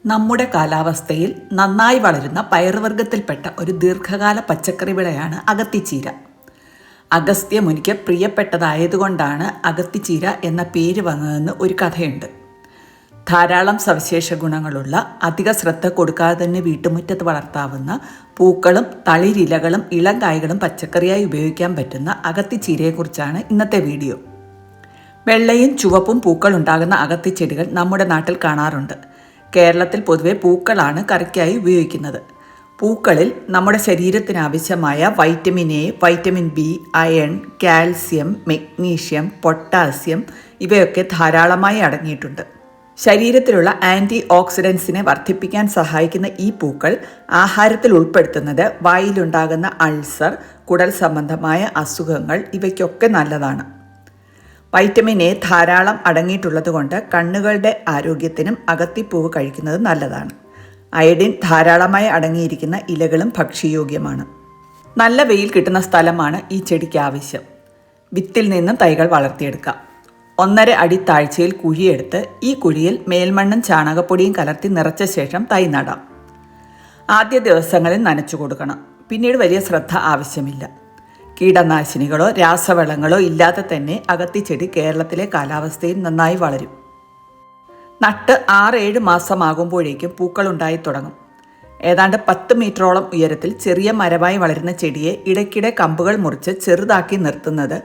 നമ്മുടെ കാലാവസ്ഥയിൽ നന്നായി വളരുന്ന പയറുവർഗ്ഗത്തിൽപ്പെട്ട ഒരു ദീർഘകാല പച്ചക്കറി വിളയാണ് അഗത്തിച്ചീര. അഗസ്ത്യമുനിക്ക് പ്രിയപ്പെട്ടതായതുകൊണ്ടാണ് അഗത്തിച്ചീര എന്ന പേര് വന്നതെന്ന് ഒരു കഥയുണ്ട്. ധാരാളം സവിശേഷ ഗുണങ്ങളുള്ള, അധിക ശ്രദ്ധ കൊടുക്കാതെ തന്നെ വീട്ടുമുറ്റത്ത് വളർത്താവുന്ന, പൂക്കളും തളിരിലകളും ഇളം കായ്കളും പച്ചക്കറിയായി ഉപയോഗിക്കാൻ പറ്റുന്ന അഗത്തിച്ചീരയെക്കുറിച്ചാണ് ഇന്നത്തെ വീഡിയോ. വെള്ളയും ചുവപ്പും പൂക്കളുണ്ടാകുന്ന അഗത്തിച്ചെടികൾ നമ്മുടെ നാട്ടിൽ കാണാറുണ്ട്. കേരളത്തിൽ പൊതുവെ പൂക്കളാണ് കറിക്കായി ഉപയോഗിക്കുന്നത്. പൂക്കളിൽ നമ്മുടെ ശരീരത്തിനാവശ്യമായ vitamin A, vitamin B, iron, calcium, magnesium, potassium ഇവയൊക്കെ ധാരാളമായി അടങ്ങിയിട്ടുണ്ട്. ശരീരത്തിലുള്ള ആൻറ്റി ഓക്സിഡൻസിനെ വർദ്ധിപ്പിക്കാൻ സഹായിക്കുന്ന ഈ പൂക്കൾ ആഹാരത്തിൽ ഉൾപ്പെടുത്തുന്നത് വായിലുണ്ടാകുന്ന അൾസർ, കുടൽ സംബന്ധമായ അസുഖങ്ങൾ ഇവയ്ക്കൊക്കെ നല്ലതാണ്. വൈറ്റമിൻ എ ധാരാളം അടങ്ങിയിട്ടുള്ളതുകൊണ്ട് കണ്ണുകളുടെ ആരോഗ്യത്തിനും അഗത്തിപ്പൂവ് കഴിക്കുന്നത് നല്ലതാണ്. അയഡിൻ ധാരാളമായി അടങ്ങിയിരിക്കുന്ന ഇലകളും ഭക്ഷ്യയോഗ്യമാണ്. നല്ല വെയിൽ കിട്ടുന്ന സ്ഥലമാണ് ഈ ചെടിക്ക് ആവശ്യം. വിത്തിൽ നിന്നും തൈകൾ വളർത്തിയെടുക്കാം. 1.5 അടി താഴ്ചയിൽ കുഴിയെടുത്ത് ഈ കുഴിയിൽ മേൽമണ്ണും ചാണകപ്പൊടിയും കലർത്തി നിറച്ച ശേഷം തൈ നടാം. ആദ്യ ദിവസങ്ങളിൽ നനച്ചു കൊടുക്കണം. പിന്നീട് വലിയ ശ്രദ്ധ ആവശ്യമില്ല. കീടനാശിനികളോ രാസവളങ്ങളോ ഇല്ലാതെ തന്നെ അഗത്തിച്ചെടി കേരളത്തിലെ കാലാവസ്ഥയിൽ നന്നായി വളരും. നട്ട് 6-7 മാസമാകുമ്പോഴേക്കും പൂക്കളുണ്ടായി തുടങ്ങും. ഏതാണ്ട് 10 മീറ്ററോളം ഉയരത്തിൽ ചെറിയ മരമായി വളരുന്ന ചെടിയെ ഇടയ്ക്കിടെ കമ്പുകൾ മുറിച്ച് ചെറുതാക്കി നിർത്തുന്നത്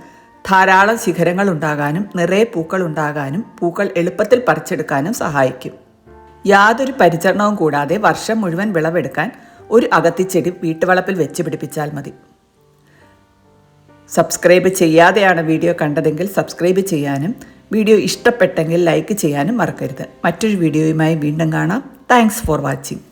ധാരാളം ശിഖരങ്ങൾ ഉണ്ടാകാനും നിറയെ പൂക്കൾ ഉണ്ടാകാനും പൂക്കൾ എളുപ്പത്തിൽ പറിച്ചെടുക്കാനും സഹായിക്കും. യാതൊരു പരിചരണവും കൂടാതെ വർഷം മുഴുവൻ വിളവെടുക്കാൻ ഒരു അഗത്തിച്ചെടി വീട്ടുവളപ്പിൽ വെച്ച് പിടിപ്പിച്ചാൽ മതി. സബ്സ്ക്രൈബ് ചെയ്യാതെയാണ് വീഡിയോ കണ്ടതെങ്കിൽ സബ്സ്ക്രൈബ് ചെയ്യാനും വീഡിയോ ഇഷ്ടപ്പെട്ടെങ്കിൽ ലൈക്ക് ചെയ്യാനും മറക്കരുത്. മറ്റൊരു വീഡിയോയുമായി വീണ്ടും കാണാം. Thanks for watching.